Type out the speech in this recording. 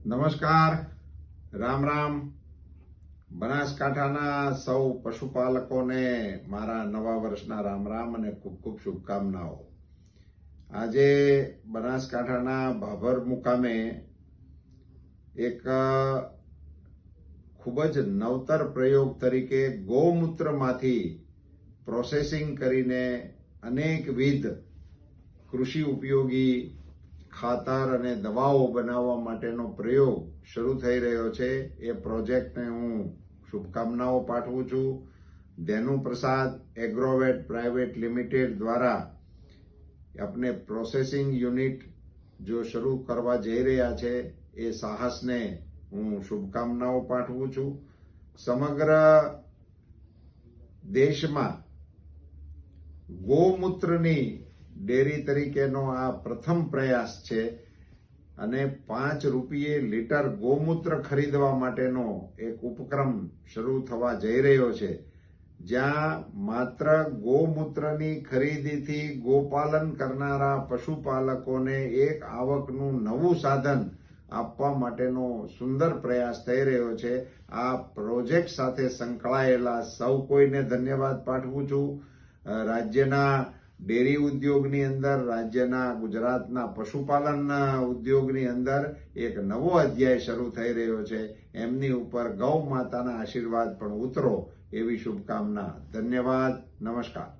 નમસ્કાર, રામ રામ. બનાસકાંઠાના સૌ પશુપાલકોને મારા નવા વર્ષના રામ રામ અને ખૂબ ખૂબ શુભકામનાઓ. આજે બનાસકાંઠાના ભાભર મુકામે એક ખૂબ જ નવતર પ્રયોગ તરીકે ગૌમૂત્રમાંથી પ્રોસેસિંગ કરીને અનેકવિધ કૃષિ ઉપયોગી ખાતર અને દવાઓ બનાવવા માટેનો પ્રયોગ શરૂ થઈ રહ્યો છે. એ પ્રોજેક્ટને હું શુભકામનાઓ પાઠવું છું. ધેનુ પ્રસાદ એગ્રોવેટ પ્રાઇવેટ લિમિટેડ દ્વારા આપણે પ્રોસેસિંગ યુનિટ જો શરૂ કરવા જઈ રહ્યા છે એ સાહસને હું શુભકામનાઓ પાઠવું છું. સમગ્ર દેશમાં ગૌમૂત્રની ડેરી તરીકેનો આ પ્રથમ પ્રયાસ છે અને 5 રૂપિયે લીટર ગૌમૂત્ર ખરીદવા માટેનો એક ઉપક્રમ શરૂ થવા જઈ રહ્યો છે, જ્યાં માત્ર ગૌમૂત્રની ખરીદીથી ગોપાલન કરનારા પશુપાલકોને એક આવકનું નવું સાધન આપવા માટેનો સુંદર પ્રયાસ થઈ રહ્યો છે. આ પ્રોજેક્ટ સાથે સંકળાયેલા સૌ કોઈને ધન્યવાદ પાઠવું છું. રાજ્યના ડેરી ઉદ્યોગની અંદર, રાજ્યના ગુજરાતના પશુપાલન ઉદ્યોગની અંદર એક નવો અધ્યાય શરૂ થઈ રહ્યો છે. એમની ઉપર ગૌ માતાના આશીર્વાદ પણ ઉતરો એવી શુભકામના. ધન્યવાદ. નમસ્કાર.